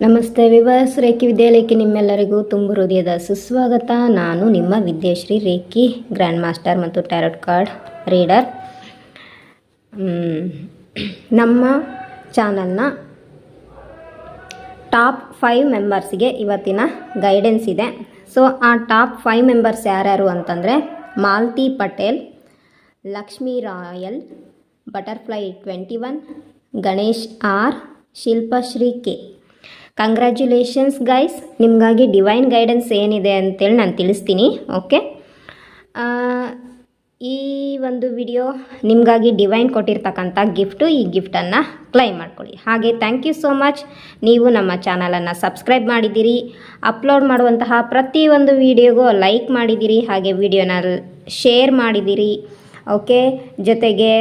ನಮಸ್ತೆ viewers, reiki ವಿದ್ಯಾಲಯಕ್ಕೆ ನಿಮ್ಮೆಲ್ಲರಿಗೂ ತುಂಬ ಹೃದಯದ ಸುಸ್ವಾಗತ. ನಾನು ನಿಮ್ಮ ವಿದ್ಯಾಶ್ರೀ, ರೇಖಿ ಗ್ರ್ಯಾಂಡ್ ಮಾಸ್ಟರ್ ಮತ್ತು ಟ್ಯಾರೋಟ್ ಕಾರ್ಡ್ ರೀಡರ್. ನಮ್ಮ ಚಾನಲ್ನ ಟಾಪ್ 5 ಮೆಂಬರ್ಸ್ಗೆ ಇವತ್ತಿನ ಗೈಡೆನ್ಸ್ ಇದೆ. ಸೊ ಆ ಟಾಪ್ 5 ಮೆಂಬರ್ಸ್ ಯಾರ್ಯಾರು ಅಂತಂದರೆ Malti Patel, Lakshmi Royal, butterfly 21, Ganesh R, Shilpashree K. Congratulations guys, ನಿಮಗಾಗಿ ಡಿವೈನ್ ಗೈಡೆನ್ಸ್ ಏನಿದೆ ಅಂತೇಳಿ ನಾನು ತಿಳಿಸ್ತೀನಿ. ಓಕೆ, ಈ ಒಂದು ವಿಡಿಯೋ ನಿಮಗಾಗಿ ಡಿವೈನ್ ಕೊಟ್ಟಿರ್ತಕ್ಕಂಥ ಗಿಫ್ಟು. ಈ ಗಿಫ್ಟನ್ನು ಕ್ಲೈಮ್ ಮಾಡ್ಕೊಳ್ಳಿ. ಹಾಗೆ ಥ್ಯಾಂಕ್ ಯು ಸೋ ಮಚ್, ನೀವು ನಮ್ಮ ಚಾನಲನ್ನು ಸಬ್ಸ್ಕ್ರೈಬ್ ಮಾಡಿದ್ದೀರಿ, ಅಪ್ಲೋಡ್ ಮಾಡುವಂತಹ ಪ್ರತಿಯೊಂದು ವಿಡಿಯೋಗೂ ಲೈಕ್ ಮಾಡಿದ್ದೀರಿ, ಹಾಗೆ ವಿಡಿಯೋನ ಶೇರ್ ಮಾಡಿದ್ದೀರಿ. ಓಕೆ, ಜೊತೆಗೆ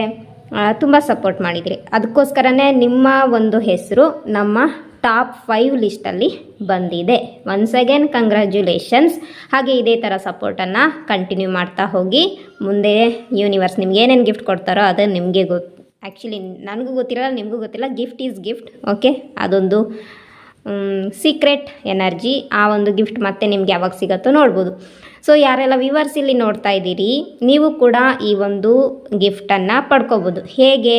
ತುಂಬ ಸಪೋರ್ಟ್ ಮಾಡಿದಿರಿ. ಅದಕ್ಕೋಸ್ಕರನೇ ನಿಮ್ಮ ಒಂದು ಹೆಸರು ನಮ್ಮ ಟಾಪ್ 5 ಲಿಸ್ಟಲ್ಲಿ ಬಂದಿದೆ. Once again congratulations. ಹಾಗೆ ಇದೇ ಥರ ಸಪೋರ್ಟನ್ನು ಕಂಟಿನ್ಯೂ ಮಾಡ್ತಾ ಹೋಗಿ. ಮುಂದೆ ಯೂನಿವರ್ಸ್ ನಿಮ್ಗೆ ಏನೇನು ಗಿಫ್ಟ್ ಕೊಡ್ತಾರೋ ಅದು ನಿಮಗೆ ಆ್ಯಕ್ಚುಲಿ ನನಗೂ ಗೊತ್ತಿರಲ್ಲ, ನಿಮಗೂ ಗೊತ್ತಿಲ್ಲ. Gift is gift. ಓಕೆ, ಅದೊಂದು ಸೀಕ್ರೆಟ್ ಎನರ್ಜಿ. ಆ ಒಂದು ಗಿಫ್ಟ್ ಮತ್ತೆ ನಿಮ್ಗೆ ಯಾವಾಗ ಸಿಗುತ್ತೋ ನೋಡ್ಬೋದು. ಸೊ ಯಾರೆಲ್ಲ ವ್ಯೂವರ್ಸ್ ಇಲ್ಲಿ ನೋಡ್ತಾ ಇದ್ದೀರಿ, ನೀವು ಕೂಡ ಈ ಒಂದು ಗಿಫ್ಟನ್ನು ಪಡ್ಕೋಬೋದು. ಹೇಗೆ?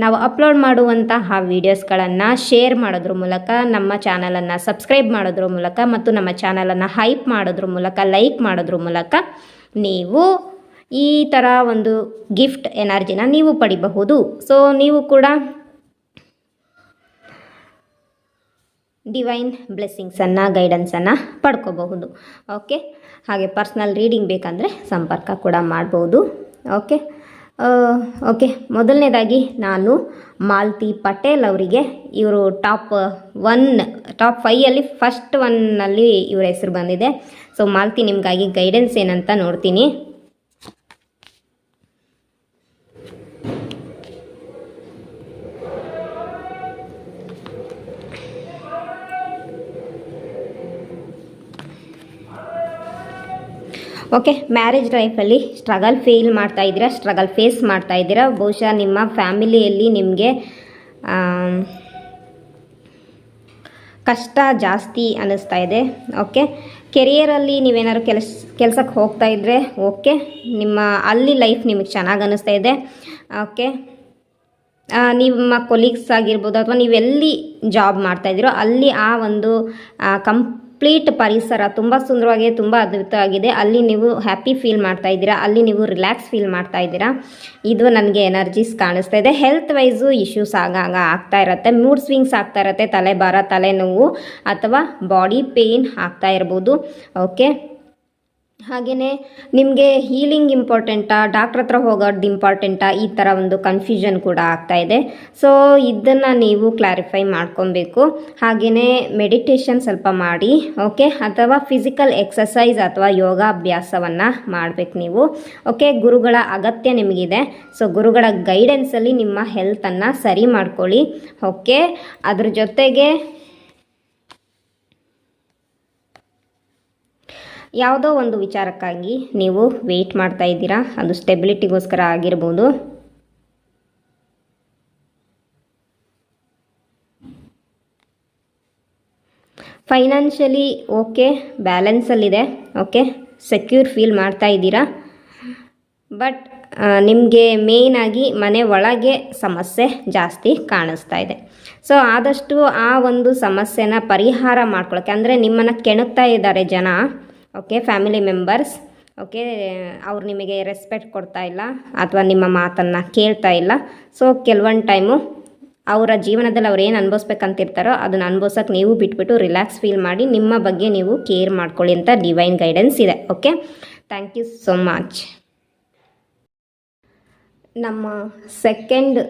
ನಾವು ಅಪ್ಲೋಡ್ ಮಾಡುವಂತಹ ವೀಡಿಯೋಸ್ಗಳನ್ನು ಶೇರ್ ಮಾಡೋದ್ರ ಮೂಲಕ, ನಮ್ಮ ಚಾನಲನ್ನು ಸಬ್ಸ್ಕ್ರೈಬ್ ಮಾಡೋದ್ರ ಮೂಲಕ ಮತ್ತು ನಮ್ಮ ಚಾನಲನ್ನು ಹೈಪ್ ಮಾಡೋದ್ರ ಮೂಲಕ, ಲೈಕ್ ಮಾಡೋದ್ರ ಮೂಲಕ ನೀವು ಈ ಥರ ಒಂದು ಗಿಫ್ಟ್ ಎನರ್ಜಿನ ನೀವು ಪಡಿಬಹುದು. ಸೊ ನೀವು ಕೂಡ ಡಿವೈನ್ ಬ್ಲೆಸ್ಸಿಂಗ್ಸನ್ನು, ಗೈಡೆನ್ಸನ್ನು ಪಡ್ಕೋಬಹುದು. ಓಕೆ, ಹಾಗೆ ಪರ್ಸ್ನಲ್ ರೀಡಿಂಗ್ ಬೇಕಂದರೆ ಸಂಪರ್ಕ ಕೂಡ ಮಾಡ್ಬೋದು. ಓಕೆ ಓಕೆ ಮೊದಲನೇದಾಗಿ ನಾನು ಮಾಲ್ತಿ ಪಟೇಲ್ ಅವರಿಗೆ, ಇವರು ಟಾಪ್ 5 ಫಸ್ಟ್ 1 ಇವರ ಹೆಸರು ಬಂದಿದೆ. ಸೊ ಮಾಲ್ತಿ, ನಿಮಗಾಗಿ ಗೈಡೆನ್ಸ್ ಏನಂತ ನೋಡ್ತೀನಿ. ಓಕೆ, ಮ್ಯಾರೇಜ್ ಲೈಫಲ್ಲಿ ಸ್ಟ್ರಗಲ್ ಫೇಸ್ ಮಾಡ್ತಾ ಇದ್ದೀರಾ. ಬಹುಶಃ ನಿಮ್ಮ ಫ್ಯಾಮಿಲಿಯಲ್ಲಿ ನಿಮಗೆ ಕಷ್ಟ ಜಾಸ್ತಿ ಅನ್ನಿಸ್ತಾ ಇದೆ. ಓಕೆ, ಕೆರಿಯರಲ್ಲಿ ನೀವೇನಾದ್ರು ಕೆಲಸಕ್ಕೆ ಹೋಗ್ತಾ ಇದ್ದರೆ ಓಕೆ, ಅಲ್ಲಿ ಲೈಫ್ ನಿಮಗೆ ಚೆನ್ನಾಗಿ ಅನ್ನಿಸ್ತಾ ಇದೆ. ಓಕೆ, ನಿಮ್ಮ ಕೊಲೀಗ್ಸ್ ಆಗಿರ್ಬೋದು ಅಥವಾ ನೀವೆಲ್ಲಿ ಜಾಬ್ ಮಾಡ್ತಾಯಿದ್ದೀರೋ ಅಲ್ಲಿ ಆ ಒಂದು ಕಂಪ್ಲೀಟ್ ಪರಿಸರ ತುಂಬ ಸುಂದರವಾಗಿ, ತುಂಬ ಅದ್ಭುತವಾಗಿದೆ. ಅಲ್ಲಿ ನೀವು ಹ್ಯಾಪಿ ಫೀಲ್ ಮಾಡ್ತಾ ಇದ್ದೀರಾ, ಅಲ್ಲಿ ನೀವು ರಿಲ್ಯಾಕ್ಸ್ ಫೀಲ್ ಮಾಡ್ತಾ ಇದ್ದೀರಾ. ಇದು ನನಗೆ ಎನರ್ಜೀಸ್ ಕಾಣಿಸ್ತಾ ಇದೆ. ಹೆಲ್ತ್ ವೈಸು ಇಶ್ಯೂಸ್ ಆಗ್ತಾ ಇರುತ್ತೆ, ಮೂಡ್ ಸ್ವಿಂಗ್ಸ್ ಆಗ್ತಾ ಇರುತ್ತೆ, ತಲೆಭಾರ, ತಲೆನೋವು ಅಥವಾ ಬಾಡಿ ಪೇಯ್ನ್ ಆಗ್ತಾ ಇರ್ಬೋದು. ಓಕೆ, ಹಾಗೆಯೇ ನಿಮಗೆ ಹೀಲಿಂಗ್ ಇಂಪಾರ್ಟೆಂಟಾ, ಡಾಕ್ಟ್ರ್ ಹತ್ರ ಹೋಗೋದು ಇಂಪಾರ್ಟೆಂಟಾ, ಈ ಥರ ಒಂದು ಕನ್ಫ್ಯೂಷನ್ ಕೂಡ ಆಗ್ತಾ ಇದೆ. ಸೊ ಇದನ್ನು ನೀವು ಕ್ಲಾರಿಫೈ ಮಾಡ್ಕೊಬೇಕು. ಹಾಗೆಯೇ ಮೆಡಿಟೇಷನ್ ಸ್ವಲ್ಪ ಮಾಡಿ. ಓಕೆ, ಅಥವಾ ಫಿಸಿಕಲ್ ಎಕ್ಸಸೈಸ್ ಅಥವಾ ಯೋಗಾಭ್ಯಾಸವನ್ನು ಮಾಡಬೇಕು ನೀವು. ಓಕೆ, ಗುರುಗಳ ಅಗತ್ಯ ನಿಮಗಿದೆ. ಸೊ ಗುರುಗಳ ಗೈಡೆನ್ಸಲ್ಲಿ ನಿಮ್ಮ ಹೆಲ್ತನ್ನು ಸರಿ ಮಾಡ್ಕೊಳ್ಳಿ. ಓಕೆ, ಅದ್ರ ಜೊತೆಗೆ ಯಾವುದೋ ಒಂದು ವಿಚಾರಕ್ಕಾಗಿ ನೀವು ವೆಯ್ಟ್ ಮಾಡ್ತಾ ಇದ್ದೀರಾ, ಅದು ಸ್ಟೆಬಿಲಿಟಿಗೋಸ್ಕರ ಆಗಿರ್ಬೋದು. ಫೈನಾನ್ಷಿಯಲಿ ಓಕೆ, ಬ್ಯಾಲೆನ್ಸಲ್ಲಿದೆ. ಓಕೆ, ಸೆಕ್ಯೂರ್ ಫೀಲ್ ಮಾಡ್ತಾ ಇದ್ದೀರಾ. ಬಟ್ ನಿಮಗೆ ಮೇಯ್ನಾಗಿ ಮನೆ ಒಳಗೆ ಸಮಸ್ಯೆ ಜಾಸ್ತಿ ಕಾಣಿಸ್ತಾ ಇದೆ. ಸೊ ಆದಷ್ಟು ಆ ಒಂದು ಸಮಸ್ಯೆನ ಪರಿಹಾರ ಮಾಡ್ಕೊಳ್ಳೋಕ್ಕೆ, ಅಂದರೆ ನಿಮ್ಮನ್ನು ಕೆಣಕ್ತಾ ಇದ್ದಾರೆ ಜನ. Okay, family members. ಓಕೆ, ಅವ್ರು ನಿಮಗೆ ರೆಸ್ಪೆಕ್ಟ್ ಕೊಡ್ತಾ ಇಲ್ಲ ಅಥವಾ ನಿಮ್ಮ ಮಾತನ್ನು ಕೇಳ್ತಾ ಇಲ್ಲ. ಸೊ ಕೆಲವೊಂದು ಟೈಮು ಅವರ ಜೀವನದಲ್ಲಿ ಅವ್ರು ಏನು ಅನುಭವಿಸ್ಬೇಕಂತಿರ್ತಾರೋ ಅದನ್ನು ಅನುಭವಿಸೋಕೆ ನೀವು ಬಿಟ್ಬಿಟ್ಟು ರಿಲ್ಯಾಕ್ಸ್ ಫೀಲ್ ಮಾಡಿ ನಿಮ್ಮ ಬಗ್ಗೆ ನೀವು ಕೇರ್ ಮಾಡ್ಕೊಳ್ಳಿ ಅಂತ ಡಿವೈನ್ ಗೈಡೆನ್ಸ್ ಇದೆ. Okay, thank you so much. ನಮ್ಮ ಸೆಕೆಂಡ್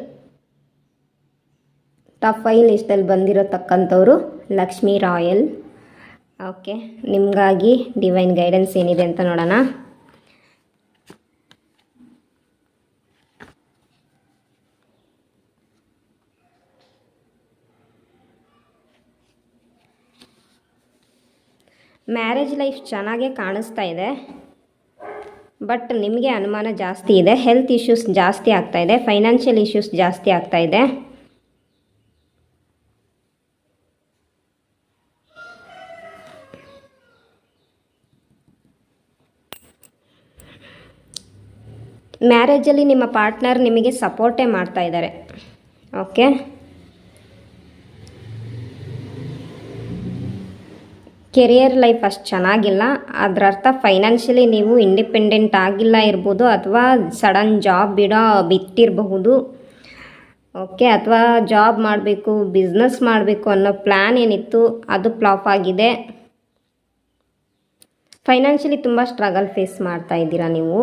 ಟಾಪ್ 5 ಲಿಸ್ಟಲ್ಲಿ ಬಂದಿರತಕ್ಕಂಥವ್ರು ಲಕ್ಷ್ಮೀ ರಾಯಲ್. ಓಕೆ, ನಿಮಗಾಗಿ ಡಿವೈನ್ ಗೈಡೆನ್ಸ್ ಏನಿದೆ ಅಂತ ನೋಡೋಣ. ಮ್ಯಾರೇಜ್ ಲೈಫ್ ಚೆನ್ನಾಗೇ ಕಾಣಿಸ್ತಾ ಇದೆ, ಬಟ್ ನಿಮಗೆ ಅನುಮಾನ ಜಾಸ್ತಿ ಇದೆ. ಹೆಲ್ತ್ ಇಶ್ಯೂಸ್ ಜಾಸ್ತಿ ಆಗ್ತಾ ಇದೆ, ಫೈನಾನ್ಷಿಯಲ್ ಇಶ್ಯೂಸ್ ಜಾಸ್ತಿ ಆಗ್ತಾ ಇದೆ. ಮ್ಯಾರೇಜಲ್ಲಿ ನಿಮ್ಮ ಪಾರ್ಟ್ನರ್ ನಿಮಗೆ ಸಪೋರ್ಟೇ ಮಾಡ್ತಾ ಇದ್ದಾರೆ. ಓಕೆ, ಕೆರಿಯರ್ ಲೈಫ್ ಅಷ್ಟು ಚೆನ್ನಾಗಿಲ್ಲ. ಅದರ ಅರ್ಥ ಫೈನಾನ್ಷಿಯಲಿ ನೀವು ಇಂಡಿಪೆಂಡೆಂಟ್ ಆಗಿಲ್ಲ ಇರ್ಬೋದು, ಅಥವಾ ಸಡನ್ ಜಾಬ್ ಬಿಟ್ಟಿರಬಹುದು. ಓಕೆ, ಅಥವಾ ಜಾಬ್ ಮಾಡಬೇಕು, ಬಿಸ್ನೆಸ್ ಮಾಡಬೇಕು ಅನ್ನೋ ಪ್ಲ್ಯಾನ್ ಏನಿತ್ತು ಅದು ಫ್ಲಾಪ್ ಆಗಿದೆ. ಫೈನಾನ್ಷಿಯಲಿ ತುಂಬ ಸ್ಟ್ರಗಲ್ ಫೇಸ್ ಮಾಡ್ತಾ ಇದ್ದೀರಾ ನೀವು,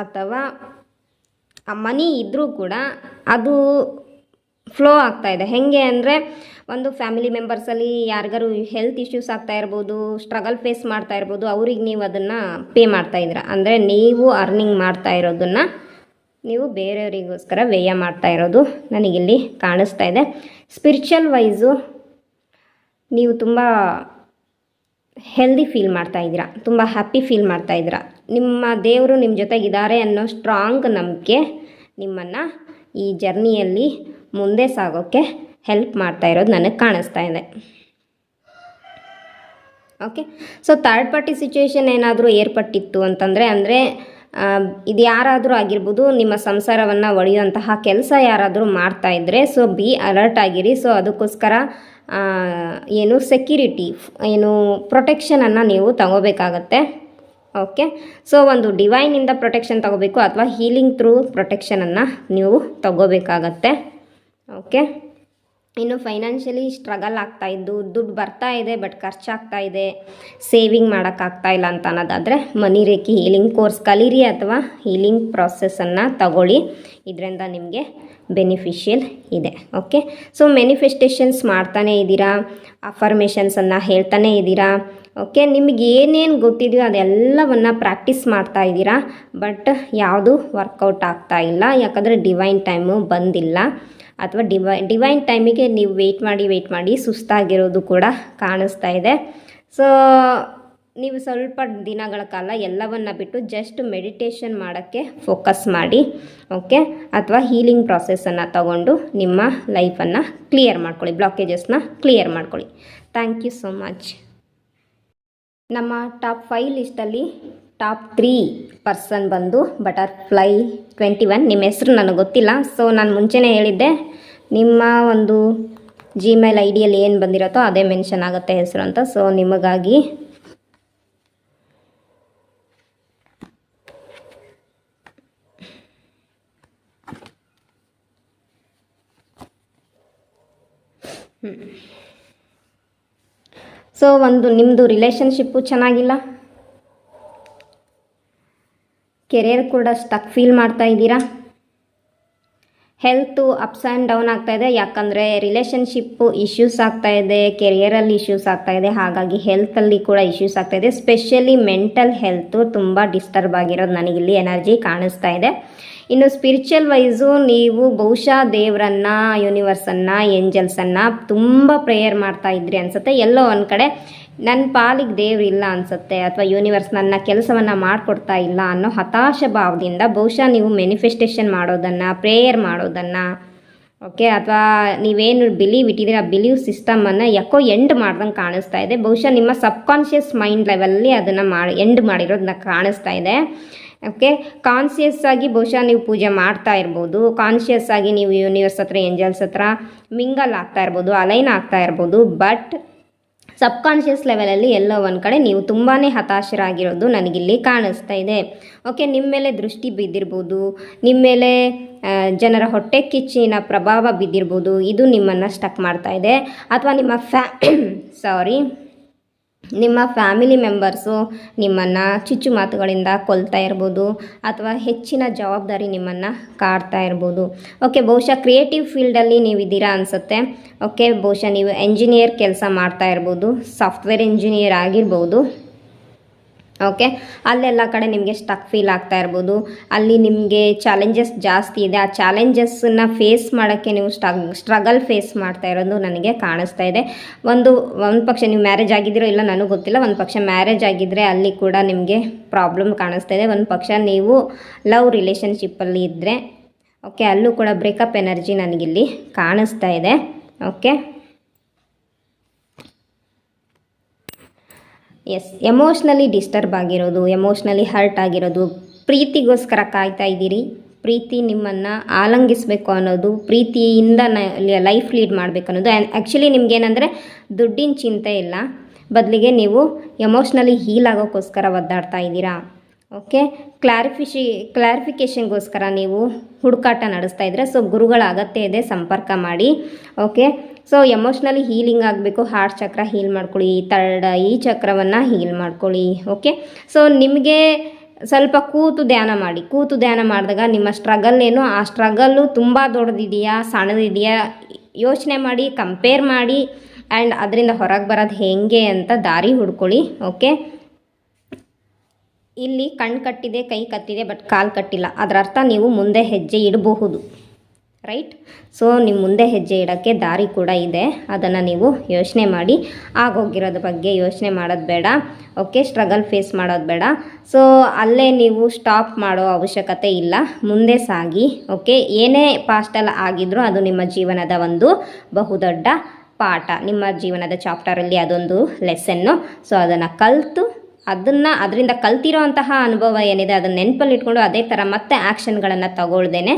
ಅಥವಾ ಮನಿ ಇದ್ದರೂ ಕೂಡ ಅದು ಫ್ಲೋ ಆಗ್ತಾಯಿದೆ. ಹೇಗೆ ಅಂದರೆ ಒಂದು ಫ್ಯಾಮಿಲಿ ಮೆಂಬರ್ಸಲ್ಲಿ ಯಾರಿಗಾರು ಹೆಲ್ತ್ ಇಶ್ಯೂಸ್ ಆಗ್ತಾ ಇರ್ಬೋದು, ಸ್ಟ್ರಗಲ್ ಫೇಸ್ ಮಾಡ್ತಾ ಇರ್ಬೋದು, ಅವ್ರಿಗೆ ನೀವು ಅದನ್ನು ಪೇ ಮಾಡ್ತಾಯಿದ್ದೀರ. ಅಂದರೆ ನೀವು ಅರ್ನಿಂಗ್ ಮಾಡ್ತಾ ಇರೋದನ್ನು ನೀವು ಬೇರೆಯವರಿಗೋಸ್ಕರ ವ್ಯಯ ಮಾಡ್ತಾ ಇರೋದು ನನಗಿಲ್ಲಿ ಕಾಣಿಸ್ತಾ ಇದೆ. ಸ್ಪಿರಿಚುವಲ್ ವೈಸು ನೀವು ತುಂಬ ಹೆಲ್ದಿ ಫೀಲ್ ಮಾಡ್ತಾಯಿದ್ದೀರಾ, ತುಂಬ ಹ್ಯಾಪಿ ಫೀಲ್ ಮಾಡ್ತಾಯಿದ್ದೀರಾ. ನಿಮ್ಮ ದೇವರು ನಿಮ್ಮ ಜೊತೆಗಿದ್ದಾರೆ ಅನ್ನೋ ಸ್ಟ್ರಾಂಗ್ ನಂಬಿಕೆ ನಿಮ್ಮನ್ನು ಈ ಜರ್ನಿಯಲ್ಲಿ ಮುಂದೆ ಸಾಗೋಕ್ಕೆ ಹೆಲ್ಪ್ ಮಾಡ್ತಾ ಇರೋದು ನನಗೆ ಕಾಣಿಸ್ತಾ ಇದೆ. Okay, so third party situation ಏನಾದರೂ ಏರ್ಪಟ್ಟಿತ್ತು ಅಂದರೆ ಇದು ಯಾರಾದರೂ ಆಗಿರ್ಬೋದು, ನಿಮ್ಮ ಸಂಸಾರವನ್ನು ಒಡೆಯುವಂತಹ ಕೆಲಸ ಯಾರಾದರೂ ಮಾಡ್ತಾಯಿದ್ರೆ ಸೊ ಬಿ ಅಲರ್ಟ್ ಆಗಿರಿ. ಸೊ ಅದಕ್ಕೋಸ್ಕರ ಏನು ಸೆಕ್ಯೂರಿಟಿ, ಏನು ಪ್ರೊಟೆಕ್ಷನನ್ನು ನೀವು ತಗೋಬೇಕಾಗತ್ತೆ. ಓಕೆ, ಸೊ ಒಂದು ಡಿವೈನಿಂದ ಪ್ರೊಟೆಕ್ಷನ್ ತಗೋಬೇಕು, ಅಥವಾ ಹೀಲಿಂಗ್ ಥ್ರೂ ಪ್ರೊಟೆಕ್ಷನನ್ನು ನೀವು ತಗೋಬೇಕಾಗತ್ತೆ. ಓಕೆ, ಇನ್ನು ಫೈನಾನ್ಷಿಯಲಿ ಸ್ಟ್ರಗಲ್ ಆಗ್ತಾಯಿದ್ದು, ದುಡ್ಡು ಬರ್ತಾ ಇದೆ ಬಟ್ ಖರ್ಚಾಗ್ತಾ ಇದೆ, ಸೇವಿಂಗ್ ಮಾಡೋಕ್ಕಾಗ್ತಾ ಇಲ್ಲ ಅಂತ ಅನ್ನೋದಾದರೆ ಮನಿ ರೇಖಿ ಹೀಲಿಂಗ್ ಕೋರ್ಸ್ ಕಲೀರಿ, ಅಥವಾ ಹೀಲಿಂಗ್ ಪ್ರಾಸೆಸನ್ನು ತಗೊಳ್ಳಿ. ಇದರಿಂದ ನಿಮಗೆ ಬೆನಿಫಿಷಿಯಲ್ ಇದೆ. ಓಕೆ, ಸೊ ಮ್ಯಾನಿಫೆಸ್ಟೇಷನ್ಸ್ ಮಾಡ್ತಾನೇ ಇದ್ದೀರಾ, ಅಫರ್ಮೇಷನ್ಸನ್ನು ಹೇಳ್ತಾನೆ ಇದ್ದೀರಾ. ಓಕೆ, ನಿಮಗೆ ಏನೇನು ಗೊತ್ತಿದೆಯೋ ಅದೆಲ್ಲವನ್ನು ಪ್ರಾಕ್ಟೀಸ್ ಮಾಡ್ತಾ ಇದ್ದೀರಾ, ಬಟ್ ಯಾವುದು ವರ್ಕೌಟ್ ಆಗ್ತಾ ಇಲ್ಲ. ಯಾಕಂದರೆ ಡಿವೈನ್ ಟೈಮು ಬಂದಿಲ್ಲ, ಅಥವಾ ಡಿವೈನ್ ಟೈಮಿಗೆ ನೀವು ವೆಯ್ಟ್ ಮಾಡಿ ಸುಸ್ತಾಗಿರೋದು ಕೂಡ ಕಾಣಿಸ್ತಾ ಇದೆ. ಸೊ ನೀವು ಸ್ವಲ್ಪ ದಿನಗಳ ಕಾಲ ಎಲ್ಲವನ್ನು ಬಿಟ್ಟು ಜಸ್ಟ್ ಮೆಡಿಟೇಷನ್ ಮಾಡೋಕ್ಕೆ ಫೋಕಸ್ ಮಾಡಿ. ಓಕೆ, ಅಥವಾ ಹೀಲಿಂಗ್ ಪ್ರಾಸೆಸನ್ನು ತಗೊಂಡು ನಿಮ್ಮ ಲೈಫನ್ನು ಕ್ಲಿಯರ್ ಮಾಡ್ಕೊಳ್ಳಿ, ಬ್ಲಾಕೇಜಸ್ನ ಕ್ಲಿಯರ್ ಮಾಡ್ಕೊಳ್ಳಿ. Thank you so much. ನಮ್ಮ ಟಾಪ್ 5 ಲಿಸ್ಟಲ್ಲಿ ಟಾಪ್ 3 ಪರ್ಸನ್ ಬಂದು ಬಟರ್ಫ್ಲೈ 21. ನಿಮ್ಮ ಹೆಸರು ನನಗೆ ಗೊತ್ತಿಲ್ಲ, ಸೊ ನಾನು ಮುಂಚೆನೇ ಹೇಳಿದ್ದೆ ನಿಮ್ಮ ಒಂದು ಜಿಮೇಲ್ ಐ ಡಿಯಲ್ಲಿ ಏನು ಬಂದಿರುತ್ತೋ ಅದೇ ಮೆನ್ಷನ್ ಆಗುತ್ತೆ ಹೆಸರು ಅಂತ. ಸೊ ನಿಮಗಾಗಿ ಸೊ ಒಂದು ನಿಮ್ಮದು ರಿಲೇಷನ್ಶಿಪ್ಪು ಚೆನ್ನಾಗಿಲ್ಲ, ಕೆರಿಯರ್ ಕೂಡ ಸ್ಟಕ್ ಫೀಲ್ ಮಾಡ್ತಾ ಇದ್ದೀರಾ, ಹೆಲ್ತು ಅಪ್ಸ್ ಆ್ಯಂಡ್ ಡೌನ್ ಆಗ್ತಾಯಿದೆ. ಯಾಕಂದರೆ ರಿಲೇಷನ್ಶಿಪ್ಪು ಇಶ್ಯೂಸ್ ಆಗ್ತಾಯಿದೆ, ಕೆರಿಯರಲ್ಲಿ ಇಶ್ಯೂಸ್ ಆಗ್ತಾಯಿದೆ, ಹಾಗಾಗಿ ಹೆಲ್ತಲ್ಲಿ ಕೂಡ ಇಶ್ಯೂಸ್ ಆಗ್ತಾಯಿದೆ. ಸ್ಪೆಷಲಿ ಮೆಂಟಲ್ ಹೆಲ್ತು ತುಂಬ ಡಿಸ್ಟರ್ಬ್ ಆಗಿರೋದು ನನಗಿಲ್ಲಿ ಎನರ್ಜಿ ಕಾಣಿಸ್ತಾ ಇದೆ. ಇನ್ನು ಸ್ಪಿರಿಚುವಲ್ ವೈಸು ನೀವು ಬಹುಶಃ ದೇವರನ್ನು, ಯೂನಿವರ್ಸನ್ನು, ಏಂಜಲ್ಸನ್ನು ತುಂಬ ಪ್ರೇಯರ್ ಮಾಡ್ತಾ ಇದ್ರಿ ಅನಿಸುತ್ತೆ. ಎಲ್ಲೋ ಒಂದು ಕಡೆ ನನ್ನ ಪಾಲಿಗೆ ದೇವ್ರು ಇಲ್ಲ ಅನಿಸುತ್ತೆ, ಅಥವಾ ಯೂನಿವರ್ಸ್ ನನ್ನ ಕೆಲಸವನ್ನು ಮಾಡಿಕೊಡ್ತಾ ಇಲ್ಲ ಅನ್ನೋ ಹತಾಶ ಭಾವದಿಂದ ಬಹುಶಃ ನೀವು ಮ್ಯಾನಿಫೆಸ್ಟೇಷನ್ ಮಾಡೋದನ್ನು, ಪ್ರೇಯರ್ ಮಾಡೋದನ್ನು, ಓಕೆ, ಅಥವಾ ನೀವೇನು ಬಿಲೀವ್ ಇಟ್ಟಿದ್ದೀರಿ ಆ ಬಿಲೀವ್ ಸಿಸ್ಟಮನ್ನು ಯಾಕೋ ಎಂಡ್ ಮಾಡ್ದಂಗೆ ಕಾಣಿಸ್ತಾ ಇದೆ. ಬಹುಶಃ ನಿಮ್ಮ ಸಬ್ಕಾನ್ಷಿಯಸ್ ಮೈಂಡ್ ಲೆವೆಲಲ್ಲಿ ಅದನ್ನು ಎಂಡ್ ಮಾಡಿರೋದನ್ನ ಕಾಣಿಸ್ತಾ ಇದೆ. ಓಕೆ, ಕಾನ್ಷಿಯಸ್ ಆಗಿ ಬಹುಶಃ ನೀವು ಪೂಜೆ ಮಾಡ್ತಾ ಇರ್ಬೋದು, ಕಾನ್ಷಿಯಸ್ ಆಗಿ ನೀವು ಯೂನಿವರ್ಸ್ ಹತ್ರ, ಏಂಜಲ್ಸ್ ಹತ್ರ ಮಿಂಗಲ್ ಆಗ್ತಾ ಇರ್ಬೋದು, ಅಲೈನ್ ಆಗ್ತಾ ಇರ್ಬೋದು. ಬಟ್ ಸಬ್ಕಾನ್ಷಿಯಸ್ ಲೆವೆಲಲ್ಲಿ ಎಲ್ಲೋ ಒಂದು ಕಡೆ ನೀವು ತುಂಬಾ ಹತಾಶರಾಗಿರೋದು ನನಗಿಲ್ಲಿ ಕಾಣಿಸ್ತಾ ಇದೆ. ಓಕೆ, ನಿಮ್ಮ ಮೇಲೆ ದೃಷ್ಟಿ ಬಿದ್ದಿರ್ಬೋದು, ನಿಮ್ಮ ಮೇಲೆ ಜನರ ಹೊಟ್ಟೆ ಕಿಚ್ಚಿನ ಪ್ರಭಾವ ಬಿದ್ದಿರ್ಬೋದು, ಇದು ನಿಮ್ಮನ್ನು ಸ್ಟಕ್ ಮಾಡ್ತಾ ಇದೆ. ಅಥವಾ ನಿಮ್ಮ ಫ್ಯಾಮಿಲಿ ಮೆಂಬರ್ಸು ನಿಮ್ಮನ್ನು ಚುಚ್ಚು ಮಾತುಗಳಿಂದ ಕೊಲ್ತಾ ಇರ್ಬೋದು, ಅಥವಾ ಹೆಚ್ಚಿನ ಜವಾಬ್ದಾರಿ ನಿಮ್ಮನ್ನು ಕಾಡ್ತಾ ಇರ್ಬೋದು. ಓಕೆ, ಬಹುಶಃ ಕ್ರಿಯೇಟಿವ್ ಫೀಲ್ಡಲ್ಲಿ ನೀವಿದ್ದೀರಾ ಅನಿಸುತ್ತೆ. ಓಕೆ, ಬಹುಶಃ ನೀವು ಎಂಜಿನಿಯರ್ ಕೆಲಸ ಮಾಡ್ತಾ ಇರ್ಬೋದು, ಸಾಫ್ಟ್ವೇರ್ ಇಂಜಿನಿಯರ್ ಆಗಿರ್ಬೋದು. ಓಕೆ, ಅಲ್ಲೆಲ್ಲ ಕಡೆ ನಿಮಗೆ ಸ್ಟಕ್ ಫೀಲ್ ಆಗ್ತಾ ಇರ್ಬೋದು, ಅಲ್ಲಿ ನಿಮಗೆ ಚಾಲೆಂಜಸ್ ಜಾಸ್ತಿ ಇದೆ. ಆ ಚಾಲೆಂಜಸ್ಸನ್ನು ಫೇಸ್ ಮಾಡೋಕ್ಕೆ ನೀವು ಸ್ಟ್ರಗಲ್ ಫೇಸ್ ಮಾಡ್ತಾ ಇರೋದು ನನಗೆ ಕಾಣಿಸ್ತಾ ಇದೆ. ಒಂದು ಪಕ್ಷ ನೀವು ಮ್ಯಾರೇಜ್ ಆಗಿದ್ದೀರೋ ಇಲ್ಲ ನನಗೆ ಗೊತ್ತಿಲ್ಲ, ಒಂದು ಪಕ್ಷ ಮ್ಯಾರೇಜ್ ಆಗಿದ್ದರೆ ಅಲ್ಲಿ ಕೂಡ ನಿಮಗೆ ಪ್ರಾಬ್ಲಮ್ ಕಾಣಿಸ್ತಾ ಇದೆ. ಒಂದು ಪಕ್ಷ ನೀವು ಲವ್ ರಿಲೇಷನ್ಶಿಪ್ಪಲ್ಲಿ ಇದ್ದರೆ ಓಕೆ, ಅಲ್ಲೂ ಕೂಡ ಬ್ರೇಕಪ್ ಎನರ್ಜಿ ನನಗಿಲ್ಲಿ ಕಾಣಿಸ್ತಾ ಇದೆ. ಓಕೆ, ಎಸ್, ಎಮೋಷ್ನಲಿ ಡಿಸ್ಟರ್ಬ್ ಆಗಿರೋದು, ಎಮೋಷ್ನಲಿ ಹರ್ಟ್ ಆಗಿರೋದು, ಪ್ರೀತಿಗೋಸ್ಕರ ಕಾಯ್ತಾ ಇದ್ದೀರಿ. ಪ್ರೀತಿ ನಿಮ್ಮನ್ನು ಆಲಂಗಿಸಬೇಕು ಅನ್ನೋದು, ಪ್ರೀತಿಯಿಂದ ಲೈಫ್ ಲೀಡ್ ಮಾಡಬೇಕು ಅನ್ನೋದು. ಆ್ಯಕ್ಚುಲಿ ನಿಮಗೇನೆಂದರೆ ದುಡ್ಡಿನ ಚಿಂತೆ ಇಲ್ಲ, ಬದಲಿಗೆ ನೀವು ಎಮೋಷ್ನಲಿ ಹೀಲ್ ಆಗೋಕ್ಕೋಸ್ಕರ ಒದ್ದಾಡ್ತಾ ಇದ್ದೀರಾ. ಓಕೆ, ಕ್ಲಾರಿಫಿಕೇಷನ್ಗೋಸ್ಕರ ನೀವು ಹುಡುಕಾಟ ನಡೆಸ್ತಾ ಇದ್ದೀರಾ. ಸೊ ಗುರುಗಳ ಅಗತ್ಯ ಇದೆ, ಸಂಪರ್ಕ ಮಾಡಿ. ಓಕೆ, ಸೊ ಎಮೋಷ್ನಲಿ ಹೀಲಿಂಗ್ ಆಗಬೇಕು. ಹಾರ್ಟ್ ಚಕ್ರ ಹೀಲ್ ಮಾಡ್ಕೊಳ್ಳಿ, ಥರ್ಡ್ ಐ ಚಕ್ರವನ್ನು ಹೀಲ್ ಮಾಡ್ಕೊಳ್ಳಿ. ಓಕೆ, ಸೊ ನಿಮಗೆ ಸ್ವಲ್ಪ ಕೂತು ಧ್ಯಾನ ಮಾಡಿದಾಗ ನಿಮ್ಮ ಸ್ಟ್ರಗಲ್ ಏನು, ಆ ಸ್ಟ್ರಗಲ್ಲು ತುಂಬ ದೊಡ್ಡದಿದೆಯಾ ಸಣ್ಣದಿದೆಯಾ ಯೋಚನೆ ಮಾಡಿ, ಕಂಪೇರ್ ಮಾಡಿ, ಆ್ಯಂಡ್ ಅದರಿಂದ ಹೊರಗೆ ಬರೋದು ಹೇಗೆ ಅಂತ ದಾರಿ ಹುಡ್ಕೊಳ್ಳಿ. ಓಕೆ, ಇಲ್ಲಿ ಕಣ್ಣು ಕಟ್ಟಿದೆ, ಕೈ ಕಟ್ಟಿದೆ, ಬಟ್ ಕಾಲು ಕಟ್ಟಿಲ್ಲ, ಅದರ ಅರ್ಥ ನೀವು ಮುಂದೆ ಹೆಜ್ಜೆ ಇಡಬಹುದು. ರೈಟ್, ಸೊ ನಿಮ್ಮ ಮುಂದೆ ಹೆಜ್ಜೆ ಇಡೋಕ್ಕೆ ದಾರಿ ಕೂಡ ಇದೆ, ಅದನ್ನು ನೀವು ಯೋಚನೆ ಮಾಡಿ. ಆಗೋಗಿರೋದ್ರ ಬಗ್ಗೆ ಯೋಚನೆ ಮಾಡೋದು ಬೇಡ. ಓಕೆ, ಸ್ಟ್ರಗಲ್ ಫೇಸ್ ಮಾಡೋದು ಬೇಡ. ಸೊ ಅಲ್ಲೇ ನೀವು ಸ್ಟಾಪ್ ಮಾಡೋ ಅವಶ್ಯಕತೆ ಇಲ್ಲ, ಮುಂದೆ ಸಾಗಿ. ಓಕೆ, ಏನೇ ಪಾಸ್ಟಲ್ಲಿ ಆಗಿದ್ರೂ ಅದು ನಿಮ್ಮ ಜೀವನದ ಒಂದು ಬಹುದೊಡ್ಡ ಪಾಠ, ನಿಮ್ಮ ಜೀವನದ ಚಾಪ್ಟರಲ್ಲಿ ಅದೊಂದು ಲೆಸನ್ನು. ಸೊ ಅದನ್ನು ಕಲಿತು ಅದರಿಂದ ಕಲ್ತಿರೋ ಅಂತಹ ಅನುಭವ ಏನಿದೆ ಅದನ್ನು ನೆನಪಲ್ಲಿ ಇಟ್ಕೊಂಡು ಅದೇ ಥರ ಮತ್ತೆ ಆ್ಯಕ್ಷನ್ಗಳನ್ನು ತಗೊಳ್ದೇನೆ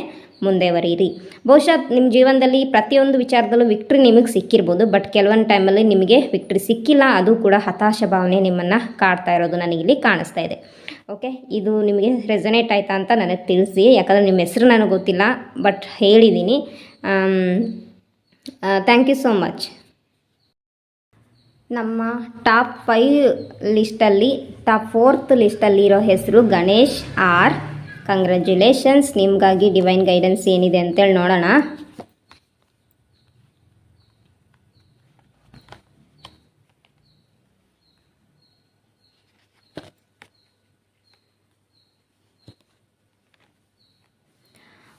ಮುಂದೆ ಬರೀರಿ. ಬಹುಶಃ ನಿಮ್ಮ ಜೀವನದಲ್ಲಿ ಪ್ರತಿಯೊಂದು ವಿಚಾರದಲ್ಲೂ ವಿಕ್ಟ್ರಿ ನಿಮಗೆ ಸಿಕ್ಕಿರ್ಬೋದು, ಬಟ್ ಕೆಲವೊಂದು ಟೈಮಲ್ಲಿ ನಿಮಗೆ ವಿಕ್ಟ್ರಿ ಸಿಕ್ಕಿಲ್ಲ, ಅದು ಕೂಡ ಹತಾಶ ಭಾವನೆ ನಿಮ್ಮನ್ನು ಕಾಡ್ತಾ ಇರೋದು ನನಗಿಲ್ಲಿ ಕಾಣಿಸ್ತಾ ಇದೆ. ಓಕೆ, ಇದು ನಿಮಗೆ ರೆಸನೇಟ್ ಆಯಿತಾ ಅಂತ ನನಗೆ ತಿಳಿಸಿ, ಯಾಕಂದರೆ ನಿಮ್ಮ ಹೆಸರು ನನಗೆ ಗೊತ್ತಿಲ್ಲ, ಬಟ್ ಹೇಳಿದ್ದೀನಿ. Thank you so much. ನಮ್ಮ ಟಾಪ್ 5 ಲಿಸ್ಟಲ್ಲಿ ಟಾಪ್ 4th ಲಿಸ್ಟಲ್ಲಿರೋ ಹೆಸರು ಗಣೇಶ್ ಆರ್. ಕಂಗ್ರ್ಯಾಚುಲೇಷನ್ಸ್, ನಿಮಗಾಗಿ ಡಿವೈನ್ ಗೈಡೆನ್ಸ್ ಏನಿದೆ ಅಂತೇಳಿ ನೋಡೋಣ.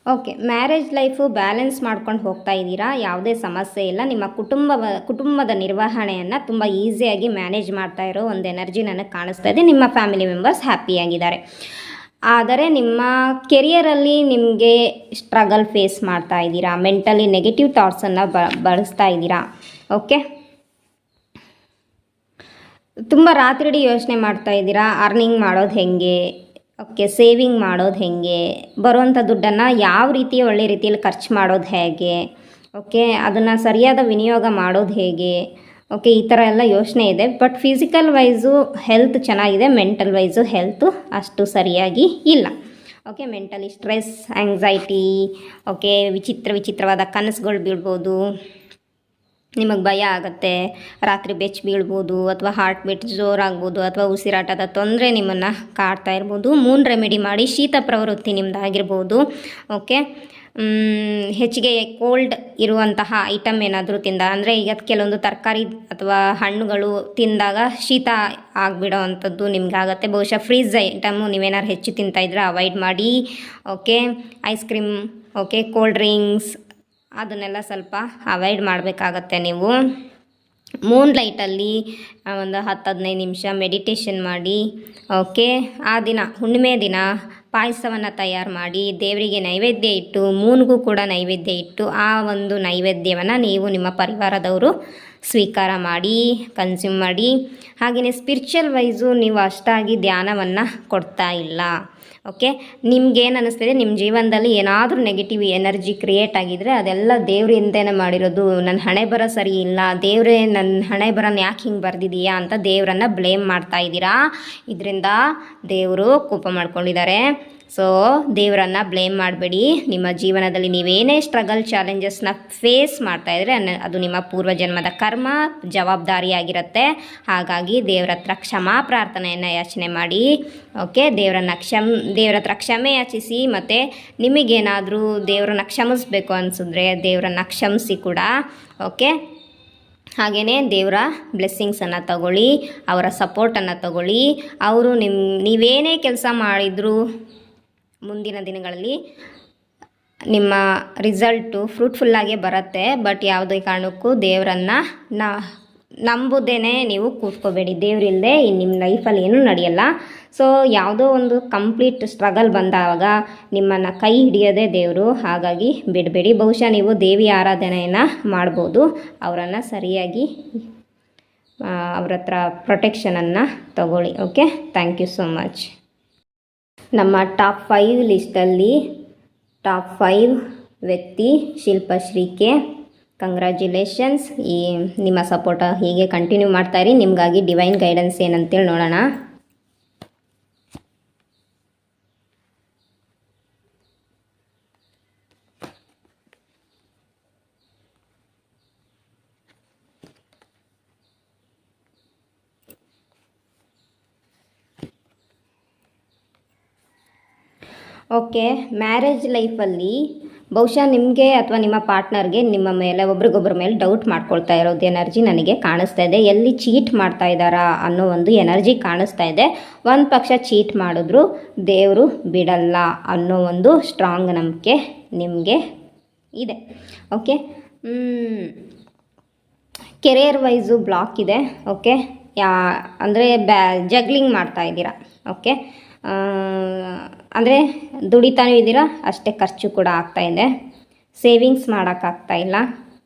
ಓಕೆ, ಮ್ಯಾರೇಜ್ ಲೈಫು ಬ್ಯಾಲೆನ್ಸ್ ಮಾಡ್ಕೊಂಡು ಹೋಗ್ತಾ ಇದ್ದೀರಾ, ಯಾವುದೇ ಸಮಸ್ಯೆ ಇಲ್ಲ. ನಿಮ್ಮ ಕುಟುಂಬದ ನಿರ್ವಹಣೆಯನ್ನು ತುಂಬ ಈಸಿಯಾಗಿ ಮ್ಯಾನೇಜ್ ಮಾಡ್ತಾ ಇರೋ ಒಂದು ಎನರ್ಜಿ ನನಗೆ ಕಾಣಿಸ್ತಾ ಇದೆ. ನಿಮ್ಮ ಫ್ಯಾಮಿಲಿ ಮೆಂಬರ್ಸ್ ಹ್ಯಾಪಿಯಾಗಿದ್ದಾರೆ. ಆದರೆ ನಿಮ್ಮ ಕೆರಿಯರಲ್ಲಿ ನಿಮಗೆ ಸ್ಟ್ರಗಲ್ ಫೇಸ್ ಮಾಡ್ತಾ ಇದ್ದೀರಾ, ಮೆಂಟಲಿ ನೆಗೆಟಿವ್ ಥಾಟ್ಸನ್ನು ಬಳಸ್ತಾ ಇದ್ದೀರಾ. ಓಕೆ, ತುಂಬ ರಾತ್ರಿ ಯೋಚನೆ ಮಾಡ್ತಾ ಇದ್ದೀರಾ, ಅರ್ನಿಂಗ್ ಮಾಡೋದು ಹೇಗೆ, ಓಕೆ, ಸೇವಿಂಗ್ ಮಾಡೋದು ಹೇಗೆ, ಬರುವಂಥ ದುಡ್ಡನ್ನು ಯಾವ ರೀತಿ ಒಳ್ಳೆ ರೀತಿಯಲ್ಲಿ ಖರ್ಚು ಮಾಡೋದು ಹೇಗೆ, ಓಕೆ, ಅದನ್ನು ಸರಿಯಾದ ವಿನಿಯೋಗ ಮಾಡೋದು ಹೇಗೆ. ಓಕೆ, ಈ ಥರ ಎಲ್ಲ ಯೋಚನೆ ಇದೆ. ಬಟ್ ಫಿಸಿಕಲ್ ವೈಸು ಹೆಲ್ತ್ ಚೆನ್ನಾಗಿದೆ, ಮೆಂಟಲ್ ವೈಸು ಹೆಲ್ತು ಅಷ್ಟು ಸರಿಯಾಗಿ ಇಲ್ಲ. Okay, mentally stress, anxiety, okay, ವಿಚಿತ್ರವಾದ ಕನಸುಗಳು ಬೀಳ್ಬೋದು, ನಿಮಗೆ ಭಯ ಆಗುತ್ತೆ, ರಾತ್ರಿ ಬೆಚ್ಚ ಬೀಳ್ಬೋದು, ಅಥವಾ ಹಾರ್ಟ್ ಬೀಟ್ ಜೋರಾಗ್ಬೋದು, ಅಥವಾ ಉಸಿರಾಟದ ತೊಂದರೆ ನಿಮ್ಮನ್ನು ಕಾಡ್ತಾ ಇರ್ಬೋದು. ಮೂನ್ ರೆಮಿಡಿ ಮಾಡಿ, ಶೀತ ಪ್ರವೃತ್ತಿ ನಿಮ್ಮದಾಗಿರ್ಬೋದು. ಓಕೆ, ಹೆಚ್ಚಿಗೆ ಕೋಲ್ಡ್ ಇರುವಂತಹ ಐಟಮ್ ಏನಾದರೂ ಅಂದರೆ ಈಗ ಕೆಲವೊಂದು ತರಕಾರಿ ಅಥವಾ ಹಣ್ಣುಗಳು ತಿಂದಾಗ ಶೀತ ಆಗಿಬಿಡೋ ಅಂಥದ್ದು ನಿಮಗಾಗತ್ತೆ. ಬಹುಶಃ ಫ್ರೀಜ್ ಐಟಮು ನೀವೇನಾದ್ರು ಹೆಚ್ಚು ತಿಂತಾಯಿದ್ರೆ ಅವಾಯ್ಡ್ ಮಾಡಿ. Okay, ice cream, okay, cold drinks ಅದನ್ನೆಲ್ಲ ಸ್ವಲ್ಪ ಅವಾಯ್ಡ್ ಮಾಡಬೇಕಾಗತ್ತೆ ನೀವು. ಮೂನ್ ಲೈಟಲ್ಲಿ ಒಂದು 10-15 ನಿಮಿಷ ಮೆಡಿಟೇಷನ್ ಮಾಡಿ. ಓಕೆ, ಆ ದಿನ ಹುಣ್ಣಿಮೆ ದಿನ ಪಾಯಸವನ್ನು ತಯಾರು ಮಾಡಿ ದೇವರಿಗೆ ನೈವೇದ್ಯ ಇಟ್ಟು, ಮೂನ್ಗೂ ಕೂಡ ನೈವೇದ್ಯ ಇಟ್ಟು, ಆ ಒಂದು ನೈವೇದ್ಯವನ್ನು ನೀವು ನಿಮ್ಮ ಪರಿವಾರದವರು ಸ್ವೀಕಾರ ಮಾಡಿ, ಕನ್ಸ್ಯೂಮ್ ಮಾಡಿ. ಹಾಗೆಯೇ ಸ್ಪಿರಿಚುವಲ್ ವೈಸು ನೀವು ಅಷ್ಟಾಗಿ ಧ್ಯಾನವನ್ನು ಕೊಡ್ತಾ ಇಲ್ಲ. ಓಕೆ, ನಿಮ್ಗೇನು ಅನ್ನಿಸ್ತಿದೆ, ನಿಮ್ಮ ಜೀವನದಲ್ಲಿ ಏನಾದರೂ ನೆಗೆಟಿವ್ ಎನರ್ಜಿ ಕ್ರಿಯೇಟ್ ಆಗಿದ್ದರೆ ಅದೆಲ್ಲ ದೇವರಿಂದನೇ ಮಾಡಿರೋದು, ನನ್ನ ಹಣೆ ಬರ ಸರಿ ಇಲ್ಲ, ದೇವರೇ ನನ್ನ ಹಣೆ ಬರನ ಯಾಕೆ ಹಿಂಗೆ ಬರೆದಿದೆಯಾ ಅಂತ ದೇವರನ್ನು ಬ್ಲೇಮ್ ಮಾಡ್ತಾ ಇದ್ದೀರಾ. ಇದರಿಂದ ದೇವರು ಕೋಪ ಮಾಡ್ಕೊಂಡಿದ್ದಾರೆ. ಸೊ ದೇವರನ್ನು ಬ್ಲೇಮ್ ಮಾಡಬೇಡಿ. ನಿಮ್ಮ ಜೀವನದಲ್ಲಿ ನೀವೇನೇ ಸ್ಟ್ರಗಲ್ ಚಾಲೆಂಜಸ್ನ ಫೇಸ್ ಮಾಡ್ತಾಯಿದ್ರೆ ಅದು ನಿಮ್ಮ ಪೂರ್ವಜನ್ಮದ ಕರ್ಮ ಜವಾಬ್ದಾರಿಯಾಗಿರುತ್ತೆ. ಹಾಗಾಗಿ ದೇವರ ಹತ್ರ ಕ್ಷಮಾ ಪ್ರಾರ್ಥನೆಯನ್ನು ಯಾಚನೆ ಮಾಡಿ. ಓಕೆ, ದೇವರ ಹತ್ರ ಕ್ಷಮೆ ಯಾಚಿಸಿ. ಮತ್ತು ನಿಮಗೇನಾದರೂ ದೇವರನ್ನ ಕ್ಷಮಿಸ್ಬೇಕು ಅನಿಸಿದ್ರೆ ದೇವರನ್ನು ಕ್ಷಮಿಸಿ ಕೂಡ. ಓಕೆ, ಹಾಗೆಯೇ ದೇವರ ಬ್ಲೆಸ್ಸಿಂಗ್ಸನ್ನು ತಗೊಳ್ಳಿ, ಅವರ ಸಪೋರ್ಟನ್ನು ತಗೊಳ್ಳಿ. ಅವರು ನೀವೇನೇ ಕೆಲಸ ಮಾಡಿದರೂ ಮುಂದಿನ ದಿನಗಳಲ್ಲಿ ನಿಮ್ಮ ರಿಸಲ್ಟು ಫ್ರೂಟ್ಫುಲ್ಲಾಗೇ ಬರುತ್ತೆ. ಬಟ್ ಯಾವುದೇ ಕಾರಣಕ್ಕೂ ದೇವರನ್ನು ನಂಬುದೇನೆ ನೀವು ಕೂತ್ಕೋಬೇಡಿ. ದೇವರಿಲ್ಲದೆ ನಿಮ್ಮ ಲೈಫಲ್ಲಿ ಏನೂ ನಡೆಯಲ್ಲ. ಸೊ ಯಾವುದೋ ಒಂದು ಕಂಪ್ಲೀಟ್ ಸ್ಟ್ರಗಲ್ ಬಂದಾಗ ನಿಮ್ಮನ್ನು ಕೈ ಹಿಡಿಯೋದೇ ದೇವರು. ಹಾಗಾಗಿ ಬಿಡಬೇಡಿ. ಬಹುಶಃ ನೀವು ದೇವಿ ಆರಾಧನೆಯನ್ನು ಮಾಡ್ಬೋದು, ಅವರನ್ನು ಸರಿಯಾಗಿ ಅವ್ರ ಹತ್ರ ಪ್ರೊಟೆಕ್ಷನನ್ನು ತಗೊಳ್ಳಿ. Okay, thank you so much. ನಮ್ಮ ಟಾಪ್ 5 ಲಿಸ್ಟಲ್ಲಿ ಟಾಪ್ 5 ವ್ಯಕ್ತಿ ಶಿಲ್ಪಶ್ರೀ ಕೆ. ಕಂಗ್ರ್ಯಾಚುಲೇಷನ್ಸ್. ನಿಮ್ಮ ಸಪೋರ್ಟ ಹೀಗೆ ಕಂಟಿನ್ಯೂ ಮಾಡ್ತಾಯಿರಿ. ನಿಮಗಾಗಿ ಡಿವೈನ್ ಗೈಡೆನ್ಸ್ ಏನಂತೇಳಿ ನೋಡೋಣ. ಓಕೆ, ಮ್ಯಾರೇಜ್ ಲೈಫಲ್ಲಿ ಬಹುಶಃ ನಿಮಗೆ ಅಥವಾ ನಿಮ್ಮ ಪಾರ್ಟ್ನರ್ಗೆ ನಿಮ್ಮ ಮೇಲೆ ಒಬ್ರಿಗೊಬ್ಬರ ಮೇಲೆ ಡೌಟ್ ಮಾಡ್ಕೊಳ್ತಾ ಇರೋದು ಎನರ್ಜಿ ನನಗೆ ಕಾಣಿಸ್ತಾ ಇದೆ. ಎಲ್ಲಿ ಚೀಟ್ ಮಾಡ್ತಾ ಇದ್ದಾರಾ ಅನ್ನೋ ಒಂದು ಎನರ್ಜಿ ಕಾಣಿಸ್ತಾ ಇದೆ. ಒಂದು ಪಕ್ಷ ಚೀಟ್ ಮಾಡಿದ್ರು ದೇವರು ಬಿಡಲ್ಲ ಅನ್ನೋ ಒಂದು ಸ್ಟ್ರಾಂಗ್ ನಂಬಿಕೆ ನಿಮಗೆ ಇದೆ. ಓಕೆ, ಕೆರಿಯರ್ ವೈಸು ಬ್ಲಾಕ್ ಇದೆ. ಓಕೆ, ಅಂದರೆ ಜಗ್ಲಿಂಗ್ ಮಾಡ್ತಾ ಇದ್ದೀರಾ. ಓಕೆ, ಅಂದರೆ ದುಡಿತಾನೂ ಇದ್ದೀರಾ, ಅಷ್ಟೇ ಖರ್ಚು ಕೂಡ ಆಗ್ತಾಯಿದೆ. ಸೇವಿಂಗ್ಸ್ ಮಾಡೋಕ್ಕಾಗ್ತಾಯಿಲ್ಲ.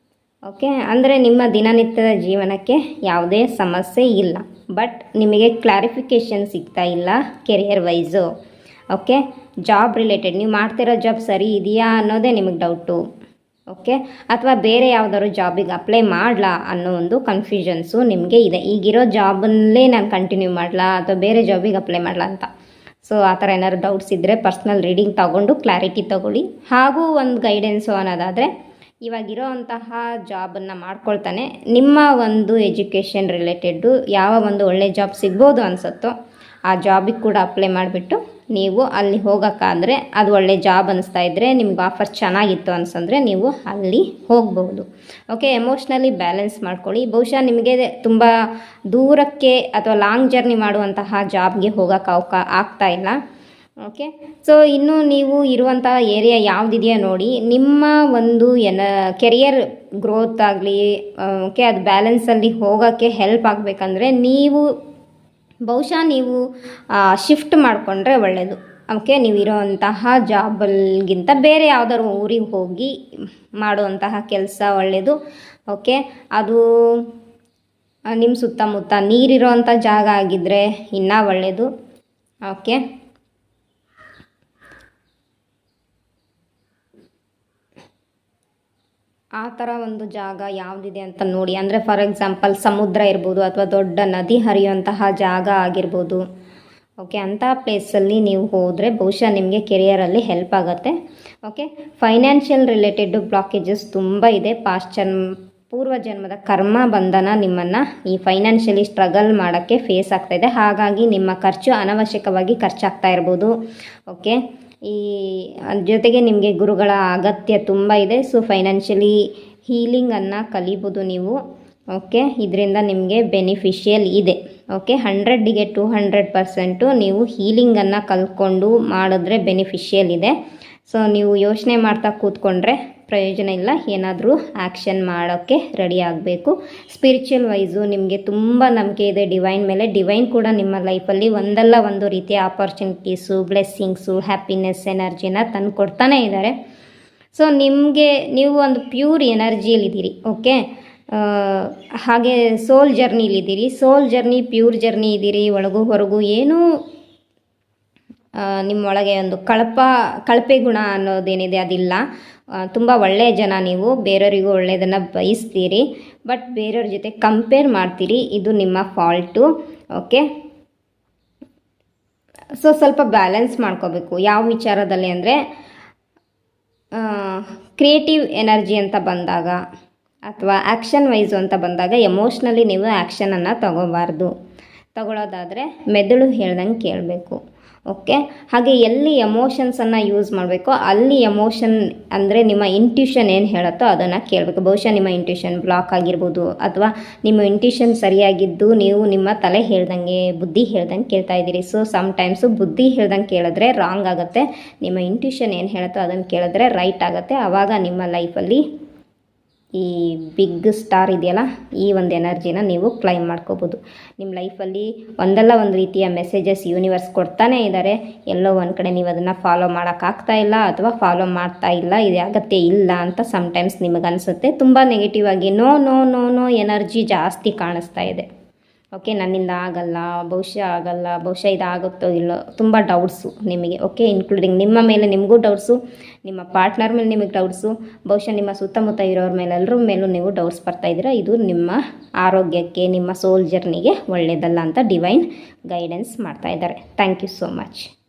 ಓಕೆ, ಅಂದರೆ ನಿಮ್ಮ ದಿನನಿತ್ಯದ ಜೀವನಕ್ಕೆ ಯಾವುದೇ ಸಮಸ್ಯೆ ಇಲ್ಲ, ಬಟ್ ನಿಮಗೆ ಕ್ಲಾರಿಫಿಕೇಷನ್ ಸಿಗ್ತಾ ಇಲ್ಲ career wise. Okay, job related ನೀವು ಮಾಡ್ತಿರೋ ಜಾಬ್ ಸರಿ ಇದೆಯಾ ಅನ್ನೋದೇ ನಿಮಗೆ ಡೌಟು. ಓಕೆ, ಅಥವಾ ಬೇರೆ ಯಾವುದಾದ್ರು ಜಾಬಿಗೆ ಅಪ್ಲೈ ಮಾಡಲಾ ಅನ್ನೋ ಒಂದು ಕನ್ಫ್ಯೂಷನ್ಸು ನಿಮಗೆ ಇದೆ. ಈಗಿರೋ ಜಾಬಲ್ಲೇ ನಾನು ಕಂಟಿನ್ಯೂ ಮಾಡಲಾ ಅಥವಾ ಬೇರೆ ಜಾಬಿಗೆ ಅಪ್ಲೈ ಮಾಡಲಾ ಅಂತ. ಸೊ ಆ ಥರ ಏನಾದ್ರು ಡೌಟ್ಸ್ ಇದ್ದರೆ ಪರ್ಸ್ನಲ್ ರೀಡಿಂಗ್ ತೊಗೊಂಡು ಕ್ಲಾರಿಟಿ ತೊಗೊಳ್ಳಿ. ಹಾಗೂ ಒಂದು ಗೈಡೆನ್ಸು ಅನ್ನೋದಾದರೆ ಇವಾಗಿರೋ ಅಂತಹ ಜಾಬನ್ನು ಮಾಡ್ಕೊಳ್ತಾನೆ ನಿಮ್ಮ ಒಂದು ಎಜುಕೇಷನ್ ರಿಲೇಟೆಡ್ಡು ಯಾವ ಒಂದು ಒಳ್ಳೆ ಜಾಬ್ ಸಿಗ್ಬೋದು ಅನಿಸುತ್ತೋ ಆ ಜಾಬಿಗೆ ಕೂಡ ಅಪ್ಲೈ ಮಾಡಿಬಿಟ್ಟು ನೀವು ಅಲ್ಲಿ ಹೋಗೋಕ್ಕಾದರೆ ಅದು ಒಳ್ಳೆ ಜಾಬ್ ಅನಿಸ್ತಾ ಇದ್ದರೆ ನಿಮ್ಗೆ ಆಫರ್ ಚೆನ್ನಾಗಿತ್ತು ಅನ್ಸಂದರೆ ನೀವು ಅಲ್ಲಿ ಹೋಗ್ಬೋದು. ಓಕೆ, ಎಮೋಷ್ನಲಿ ಬ್ಯಾಲೆನ್ಸ್ ಮಾಡ್ಕೊಳ್ಳಿ. ಬಹುಶಃ ನಿಮಗೆ ತುಂಬ ದೂರಕ್ಕೆ ಅಥವಾ ಲಾಂಗ್ ಜರ್ನಿ ಮಾಡುವಂತಹ ಜಾಬ್ಗೆ ಹೋಗೋಕ್ಕೆ ಆಗ್ತಾ ಇಲ್ಲ. ಓಕೆ, ಸೊ ಇನ್ನು ನೀವು ಇರುವಂತಹ ಏರಿಯಾ ಯಾವುದಿದೆಯಾ ನೋಡಿ. ನಿಮ್ಮ ಒಂದು ಕೆರಿಯರ್ ಗ್ರೋತ್ ಆಗಲಿ ಓಕೆ ಅದು ಬ್ಯಾಲೆನ್ಸಲ್ಲಿ ಹೋಗೋಕ್ಕೆ ಹೆಲ್ಪ್ ಆಗಬೇಕಂದ್ರೆ ಬಹುಶಃ ನೀವು ಶಿಫ್ಟ್ ಮಾಡಿಕೊಂಡ್ರೆ ಒಳ್ಳೆಯದು. ಓಕೆ, ನೀವು ಇರೋವಂತಹ ಜಾಬಲ್ಗಿಂತ ಬೇರೆ ಯಾವುದಾದ್ರು ಊರಿಗೆ ಹೋಗಿ ಮಾಡುವಂತಹ ಕೆಲಸ ಒಳ್ಳೆಯದು. ಓಕೆ, ಅದು ನಿಮ್ಮ ಸುತ್ತಮುತ್ತ ನೀರಿರೋವಂಥ ಜಾಗ ಆಗಿದ್ದರೆ ಇನ್ನೂ ಒಳ್ಳೆಯದು. ಓಕೆ, ಆ ಥರ ಒಂದು ಜಾಗ ಯಾವುದಿದೆ ಅಂತ ನೋಡಿ. ಅಂದರೆ ಫಾರ್ ಎಕ್ಸಾಂಪಲ್ ಸಮುದ್ರ ಇರ್ಬೋದು ಅಥವಾ ದೊಡ್ಡ ನದಿ ಹರಿಯುವಂತಹ ಜಾಗ ಆಗಿರ್ಬೋದು. ಓಕೆ, ಅಂಥ ಪ್ಲೇಸಲ್ಲಿ ನೀವು ಹೋದರೆ ಬಹುಶಃ ನಿಮಗೆ ಕೆರಿಯರಲ್ಲಿ ಹೆಲ್ಪ್ ಆಗುತ್ತೆ. ಓಕೆ, ಫೈನಾನ್ಷಿಯಲ್ ರಿಲೇಟೆಡ್ ಬ್ಲಾಕೇಜಸ್ ತುಂಬ ಇದೆ. ಪೂರ್ವ ಜನ್ಮದ ಕರ್ಮ ಬಂಧನ ನಿಮ್ಮನ್ನು ಈ ಫೈನಾನ್ಷಿಯಲಿ ಸ್ಟ್ರಗಲ್ ಮಾಡೋಕ್ಕೆ ಫೇಸ್ ಆಗ್ತಾಯಿದೆ. ಹಾಗಾಗಿ ನಿಮ್ಮ ಖರ್ಚು ಅನವಶ್ಯಕವಾಗಿ ಖರ್ಚಾಗ್ತಾ ಇರ್ಬೋದು. ಓಕೆ, ಜೊತೆಗೆ ನಿಮಗೆ ಗುರುಗಳ ಅಗತ್ಯ ತುಂಬ ಇದೆ. ಸೊ ಫೈನಾನ್ಷಿಯಲಿ ಹೀಲಿಂಗನ್ನು ಕಲಿಬೋದು ನೀವು. ಓಕೆ, ಇದರಿಂದ ನಿಮಗೆ ಬೆನಿಫಿಷಿಯಲ್ ಇದೆ. ಓಕೆ, 100ಗೆ 200% ನೀವು ಹೀಲಿಂಗನ್ನು ಕಲ್ತ್ಕೊಂಡು ಮಾಡಿದ್ರೆ ಬೆನಿಫಿಷಿಯಲ್ ಇದೆ. ಸೊ ನೀವು ಯೋಚನೆ ಮಾಡ್ತಾ ಕೂತ್ಕೊಂಡ್ರೆ ಪ್ರಯೋಜನ ಇಲ್ಲ. ಏನಾದರೂ ಆ್ಯಕ್ಷನ್ ಮಾಡೋಕ್ಕೆ ರೆಡಿ ಆಗಬೇಕು. ಸ್ಪಿರಿಚುವಲ್ ವೈಸು ನಿಮಗೆ ತುಂಬ ನಂಬಿಕೆ ಇದೆ ಡಿವೈನ್ ಮೇಲೆ. ಡಿವೈನ್ ಕೂಡ ನಿಮ್ಮ ಲೈಫಲ್ಲಿ ಒಂದಲ್ಲ ಒಂದು ರೀತಿಯ ಆಪರ್ಚುನಿಟೀಸು, ಬ್ಲೆಸ್ಸಿಂಗ್ಸು, ಹ್ಯಾಪಿನೆಸ್ ಎನರ್ಜಿನ ತಂದು ಕೊಡ್ತಾನೇ ಇದ್ದಾರೆ. ಸೊ ನೀವು ಒಂದು ಪ್ಯೂರ್ ಎನರ್ಜಿಯಲ್ಲಿದ್ದೀರಿ. ಓಕೆ, ಹಾಗೆ ಸೋಲ್ ಜರ್ನಿಲಿದ್ದೀರಿ. ಸೋಲ್ ಜರ್ನಿ, ಪ್ಯೂರ್ ಜರ್ನಿ ಇದ್ದೀರಿ. ಒಳಗೂ ಹೊರಗೂ ಏನೂ ನಿಮ್ಮೊಳಗೆ ಒಂದು ಕಳಪೆ ಗುಣ ಅನ್ನೋದೇನಿದೆ ಅದಿಲ್ಲ. ತುಂಬ ಒಳ್ಳೆಯ ಜನ ನೀವು. ಬೇರೆಯವರಿಗೂ ಒಳ್ಳೆಯದನ್ನು ಬಯಸ್ತೀರಿ, ಬಟ್ ಬೇರೆಯವ್ರ ಜೊತೆ ಕಂಪೇರ್ ಮಾಡ್ತೀರಿ. ಇದು ನಿಮ್ಮ ಫಾಲ್ಟು. ಓಕೆ, ಸೊ ಸ್ವಲ್ಪ ಬ್ಯಾಲೆನ್ಸ್ ಮಾಡ್ಕೋಬೇಕು. ಯಾವ ವಿಚಾರದಲ್ಲಿ ಅಂದರೆ ಕ್ರಿಯೇಟಿವ್ ಎನರ್ಜಿ ಅಂತ ಬಂದಾಗ ಅಥವಾ ಆ್ಯಕ್ಷನ್ ವೈಸು ಅಂತ ಬಂದಾಗ ಎಮೋಷ್ನಲಿ ನೀವು ಆ್ಯಕ್ಷನನ್ನು ತಗೊಳ್ಳೋದಾದರೆ ಮೆದುಳು ಹೇಳ್ದಂಗೆ ಕೇಳಬೇಕು. ಓಕೆ, ಹಾಗೆ ಎಲ್ಲಿ ಎಮೋಷನ್ಸನ್ನು ಯೂಸ್ ಮಾಡಬೇಕೋ ಅಲ್ಲಿ ಎಮೋಷನ್ ಅಂದರೆ ನಿಮ್ಮ ಇಂಟ್ಯೂಷನ್ ಏನು ಹೇಳುತ್ತೋ ಅದನ್ನು ಕೇಳಬೇಕು. ಬಹುಶಃ ನಿಮ್ಮ ಇಂಟ್ಯೂಷನ್ ಬ್ಲಾಕ್ ಆಗಿರ್ಬೋದು ಅಥವಾ ನಿಮ್ಮ ಇಂಟ್ಯೂಷನ್ ಸರಿಯಾಗಿದ್ದು ನೀವು ನಿಮ್ಮ ತಲೆ ಹೇಳ್ದಂಗೆ, ಬುದ್ಧಿ ಹೇಳ್ದಂಗೆ ಕೇಳ್ತಾ ಇದ್ದೀರಿ. ಸೊ ಸಮ್ಟೈಮ್ಸು ಬುದ್ಧಿ ಹೇಳ್ದಂಗೆ ಕೇಳಿದ್ರೆ ರಾಂಗ್ ಆಗುತ್ತೆ. ನಿಮ್ಮ ಇಂಟ್ಯೂಷನ್ ಏನು ಹೇಳುತ್ತೋ ಅದನ್ನು ಕೇಳಿದ್ರೆ ರೈಟ್ ಆಗುತ್ತೆ. ಆವಾಗ ನಿಮ್ಮ ಲೈಫಲ್ಲಿ ಈ ಬಿಗ್ ಸ್ಟಾರ್ ಇದೆಯಲ್ಲ, ಈ ಒಂದು ಎನರ್ಜಿನ ನೀವು ಕ್ಲೈಮ್ ಮಾಡ್ಕೋಬೋದು. ನಿಮ್ಮ ಲೈಫಲ್ಲಿ ಒಂದಲ್ಲ ಒಂದು ರೀತಿಯ ಮೆಸೇಜಸ್ ಯೂನಿವರ್ಸ್ ಕೊಡ್ತಾನೇ ಇದ್ದಾರೆ. ಎಲ್ಲೋ ಒಂದು ಕಡೆ ನೀವು ಅದನ್ನು ಫಾಲೋ ಮಾಡೋಕ್ಕಾಗ್ತಾ ಇಲ್ಲ ಅಥವಾ ಫಾಲೋ ಮಾಡ್ತಾ ಇಲ್ಲ, ಇದು ಅಗತ್ಯ ಇಲ್ಲ ಅಂತ ಸಮ್ಟೈಮ್ಸ್ ನಿಮಗೆ ಅನಿಸುತ್ತೆ. ತುಂಬ ನೆಗೆಟಿವ್ ಆಗಿ ನೋ ಎನರ್ಜಿ ಜಾಸ್ತಿ ಕಾಣಿಸ್ತಾ ಇದೆ. ಓಕೆ, ನನ್ನಿಂದ ಆಗಲ್ಲ, ಬಹುಶಃ ಇದಾಗುತ್ತೋ ಇಲ್ಲೋ, ತುಂಬ ಡೌಟ್ಸು ನಿಮಗೆ. ಓಕೆ, ಇನ್ಕ್ಲೂಡಿಂಗ್ ನಿಮ್ಮ ಮೇಲೆ ನಿಮಗೂ ಡೌಟ್ಸು, ನಿಮ್ಮ ಪಾರ್ಟ್ನರ್ ಮೇಲೆ ನಿಮಗೆ ಡೌಟ್ಸು, ಬಹುಶಃ ನಿಮ್ಮ ಸುತ್ತಮುತ್ತ ಇರೋರ ಮೇಲೆ ಎಲ್ಲರ ಮೇಲೂ ನೀವು ಡೌಟ್ಸ್ ಬರ್ತಾಯಿದ್ದೀರಾ. ಇದು ನಿಮ್ಮ ಆರೋಗ್ಯಕ್ಕೆ, ನಿಮ್ಮ ಸೋಲ್ ಜರ್ನಿಗೆ ಒಳ್ಳೆಯದಲ್ಲ ಅಂತ ಡಿವೈನ್ ಗೈಡೆನ್ಸ್ ಮಾಡ್ತಾ ಇದ್ದಾರೆ. Thank you so much.